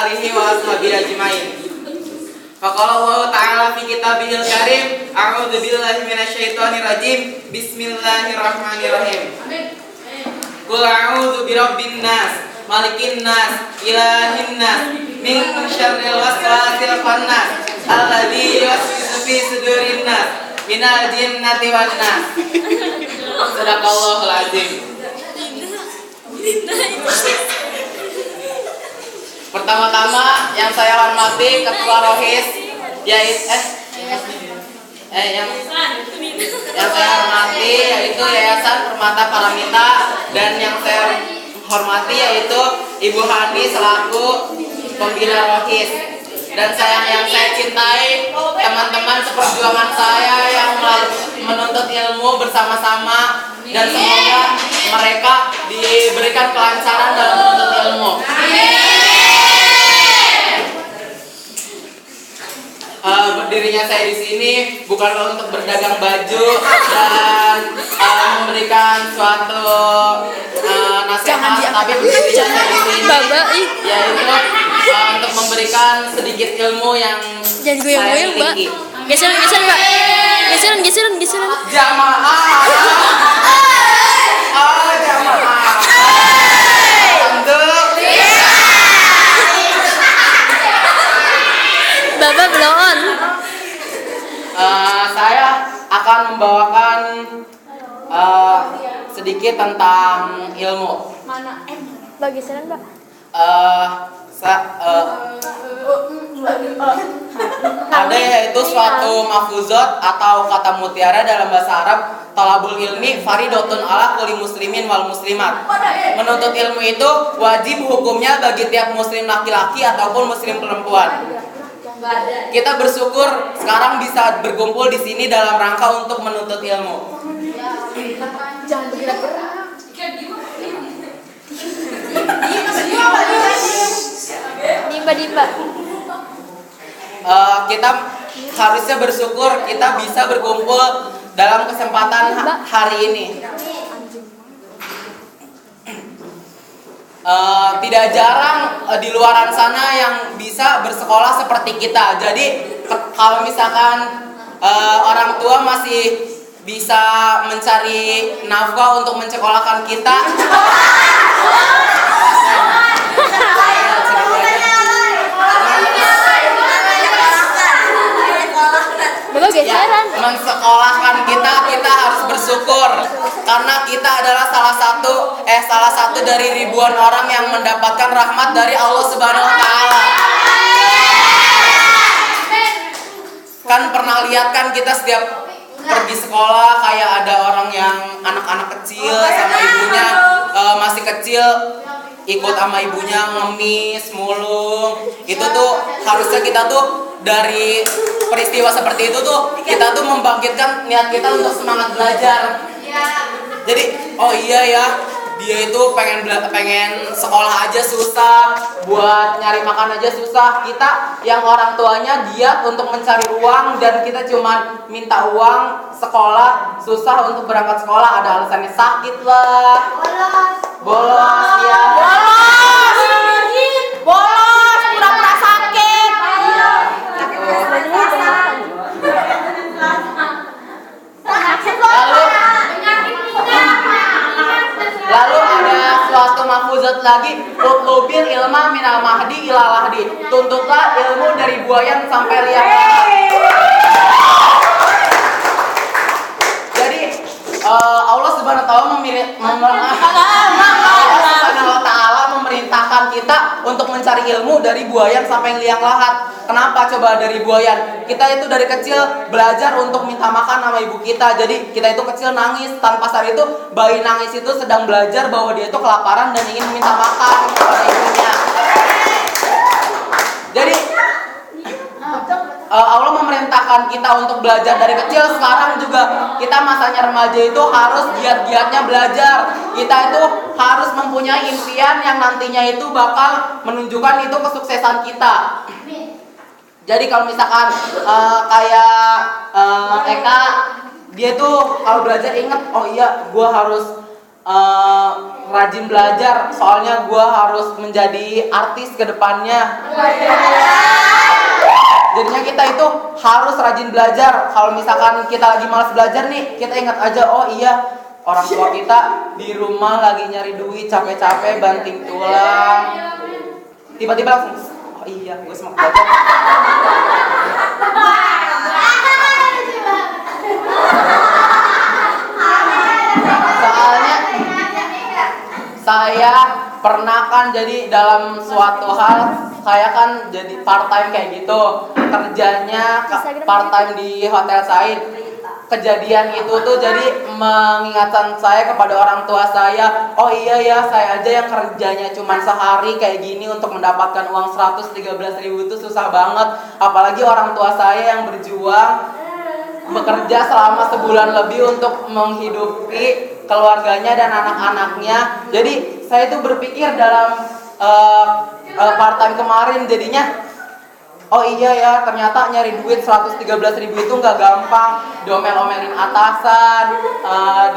alihi wa ashabihi ajmain. Faqala Allah Ta'ala fi kitabihil karim, a'udzu billahi minasyaitonir rajim. Bismillahirrahmanirrahim. Qul a'udzu birabbin nas, malikin nas, ilahin nas, min syarril waswasil khannas, alladzi yuwaswisu fi sudurin nas, minal jinnati wan nas. Sadaqallahul azim. Pertama-tama yang saya hormati Ketua Rohis, yaitu yang saya hormati yaitu Yayasan Permata Paramita, dan yang saya hormati yaitu Ibu Hani selaku pembina Rohis, dan yang saya cintai teman-teman seperjuangan saya yang menuntut ilmu bersama-sama, dan semoga mereka diberikan kelancaran dalam menuntut ilmu. Berdirinya saya di sini bukanlah untuk berdagang baju dan memberikan suatu nasihat, tapi berdirinya saya di sini yaitu untuk memberikan sedikit ilmu yang saya miliki. Geseran Mbak. Geseran. Jamaah. Jamaah. Bapak belum on. Saya akan membawakan sedikit tentang ilmu. Geseran Mbak. Ada yaitu suatu mahfuzat atau kata mutiara dalam bahasa Arab, talabul ilmi faridotun ala kulli muslimin wal muslimat. Menuntut ilmu itu wajib hukumnya bagi tiap muslim laki-laki ataupun muslim perempuan. Kita bersyukur sekarang bisa berkumpul di sini dalam rangka untuk menuntut ilmu. Jangan bergerak-gerak. Dimba. Kita harusnya bersyukur kita bisa berkumpul dalam kesempatan hari ini. Tidak jarang di luaran sana yang bisa bersekolah seperti kita. Jadi kalau misalkan orang tua masih bisa mencari nafkah untuk mensekolahkan kita, mensekolahkan kita harus bersyukur karena kita adalah salah satu dari ribuan orang yang mendapatkan rahmat dari Allah Subhanahu wa taala. Kan pernah lihat kan kita setiap pergi sekolah kayak ada orang yang anak-anak kecil sama ibunya masih kecil ikut sama ibunya ngemis, mulung. Itu tuh harusnya kita tuh dari peristiwa seperti itu tuh kita tuh membangkitkan niat kita untuk semangat belajar. Jadi oh iya ya, dia itu pengen sekolah aja susah, buat nyari makan aja susah. Kita yang orang tuanya giat untuk mencari uang dan kita cuma minta uang sekolah susah untuk berangkat sekolah, ada alasannya sakit lah, bolos ya, bolos pura-pura sakit. Iya, Lalu ada suatu mahfuzat lagi, utlubil ilma minal mahdi ilal lahdi. Tuntutlah ilmu dari buayan sampai liang lahat. Jadi Allah Subhanahu wa taala memerintahkan kita untuk mencari ilmu dari buayan sampai liang lahat. Kenapa coba dari buayan? Kita itu dari kecil belajar untuk minta makan sama ibu kita. Jadi kita itu kecil nangis, tanpa sadar itu bayi nangis itu sedang belajar bahwa dia itu kelaparan dan ingin meminta makan kepada ibunya. Jadi Allah memerintahkan kita untuk belajar dari kecil. Sekarang juga kita masanya remaja itu harus giat-giatnya belajar. Kita itu harus mempunyai impian yang nantinya itu bakal menunjukkan itu kesuksesan kita. Jadi kalau misalkan kayak Eka, dia tuh kalau belajar inget, oh iya gue harus eh, rajin belajar, soalnya gue harus menjadi artis ke depannya. Jadinya kita itu harus rajin belajar. Kalau misalkan kita lagi malas belajar nih, kita ingat aja, oh iya, orang tua kita di rumah lagi nyari duit, capek-capek banting tulang. Tiba-tiba langsung, oh iya, gue semangat belajar. Soalnya saya pernah kan jadi dalam suatu hal, saya kan jadi part time kayak gitu, kerjanya part time di Hotel Said. Kejadian itu tuh jadi mengingatkan saya kepada orang tua saya, oh iya ya, saya aja yang kerjanya cuma sehari kayak gini untuk mendapatkan uang 113.000 itu susah banget, apalagi orang tua saya yang berjuang bekerja selama sebulan lebih untuk menghidupi keluarganya dan anak-anaknya. Jadi saya itu berpikir dalam part time kemarin, jadinya oh iya ya, ternyata nyari duit 113.000 itu nggak gampang. Diomel-omelin atasan,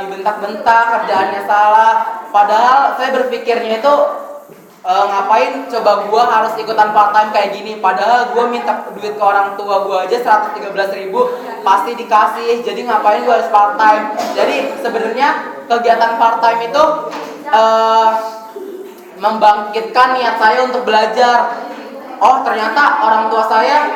dibentak-bentak, kerjaannya salah. Padahal saya berpikirnya itu ngapain coba gua harus ikutan part time kayak gini. Padahal gua minta duit ke orang tua gua aja 113.000 pasti dikasih. Jadi ngapain gua harus part time. Jadi sebenarnya kegiatan part time itu membangkitkan niat saya untuk belajar. Oh ternyata orang tua saya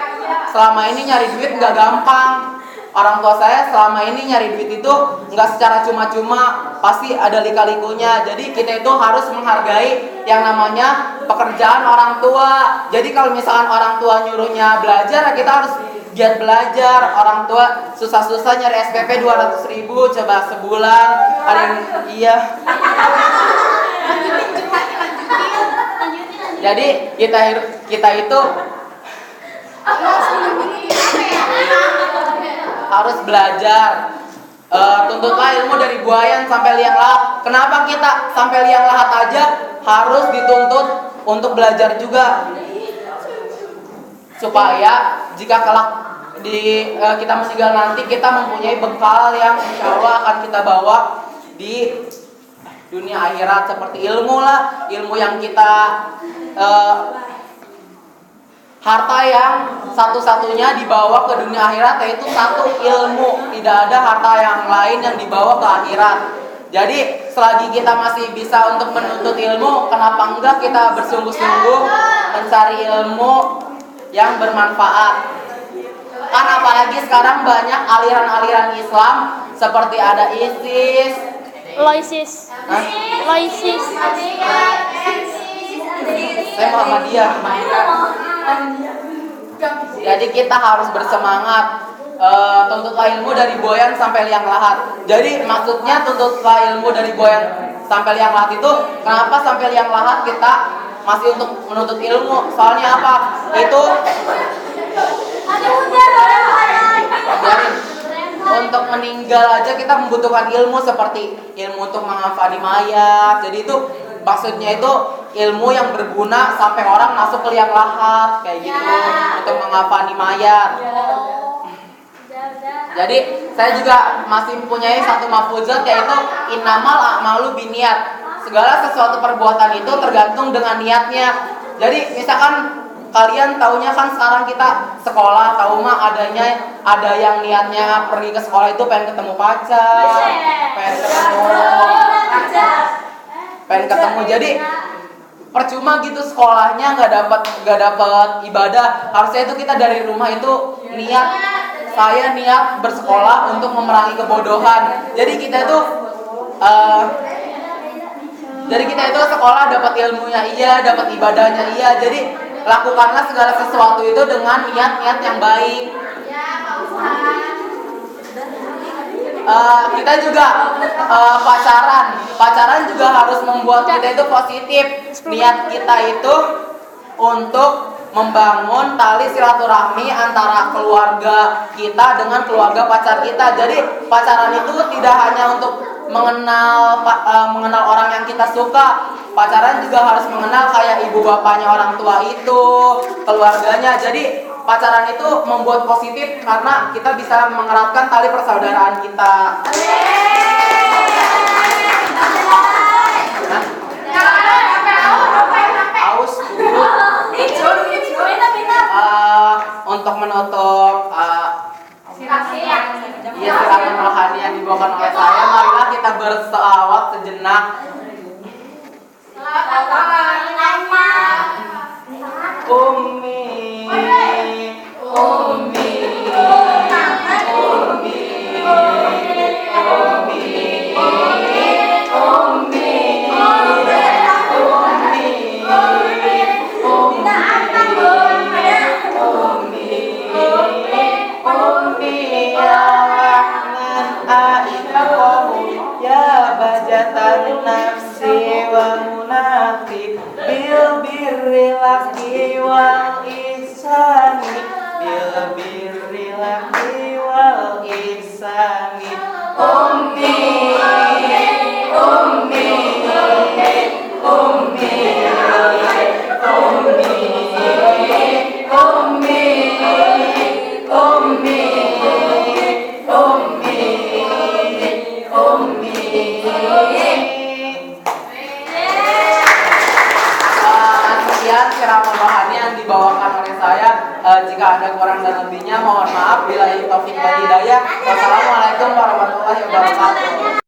selama ini nyari duit nggak gampang. Orang tua saya selama ini nyari duit itu nggak secara cuma-cuma, pasti ada lika-likunya. Jadi kita itu harus menghargai yang namanya pekerjaan orang tua. Jadi kalau misalkan orang tua nyuruhnya belajar, kita harus giat belajar. Orang tua susah-susah nyari SPP 200.000 coba sebulan. Ada yang iya. Jadi kita itu harus belajar. Tuntutlah ilmu dari buayan sampai liang lahat. Kenapa kita sampai liang lahat aja harus dituntut untuk belajar juga? Supaya jika kelak kita meninggal nanti, kita mempunyai bekal yang insya Allah akan kita bawa di dunia akhirat, seperti ilmu lah, ilmu yang kita harta yang satu-satunya dibawa ke dunia akhirat, yaitu satu ilmu. Tidak ada harta yang lain yang dibawa ke akhirat. Jadi selagi kita masih bisa untuk menuntut ilmu, kenapa enggak kita bersungguh-sungguh mencari ilmu yang bermanfaat. Kan apalagi sekarang banyak aliran-aliran Islam, seperti ada ISIS, Loisis. Loisis. saya Muhammadiyah. Jadi kita harus bersemangat. Tuntutlah ilmu dari buayan sampai liang lahat. Jadi maksudnya tuntutlah ilmu dari buayan sampai liang lahat itu, kenapa sampai liang lahat kita masih untuk menuntut ilmu? Soalnya apa? Itu biarin. Untuk meninggal aja kita membutuhkan ilmu, seperti ilmu untuk mengafani mayat. Jadi itu maksudnya itu ilmu yang berguna sampai orang masuk ke liang lahat kayak gitu, untuk mengafani mayat. Jadi saya juga masih mempunyai satu mafuzat, yaitu innamal a'malu binniyat. Segala sesuatu perbuatan itu tergantung dengan niatnya. Jadi misalkan kalian taunya kan sekarang kita sekolah, tahu mah ada yang niatnya pergi ke sekolah itu pengen ketemu pacar, pengen ketemu. Jadi percuma gitu sekolahnya nggak dapat ibadah. Harusnya itu kita dari rumah itu niat, saya niat bersekolah untuk memerangi kebodohan. Jadi kita itu sekolah dapat ilmunya iya, dapat ibadahnya iya. Jadi lakukanlah segala sesuatu itu dengan niat-niat yang baik. Kita juga pacaran juga harus membuat kita itu positif. Niat kita itu untuk membangun tali silaturahmi antara keluarga kita dengan keluarga pacar kita. Jadi pacaran itu tidak hanya untuk mengenal orang yang kita suka. Pacaran juga harus mengenal kayak ibu bapaknya orang tua itu, keluarganya. Jadi pacaran itu membuat positif karena kita bisa mengeratkan tali persaudaraan kita. berselawat sejenak. Ummi, Ummi, nafsi wa munafik bil birri laki wal ihsani bil birri laki wal ihsani. Ummi, ummi, ummi, ummi, ummi, ummi, sekian ceramah bahannya yang dibawakan oleh saya. Jika ada kurang dan lebihnya mohon maaf. Bila taufik wal hidayah. Wassalamualaikum warahmatullahi wabarakatuh.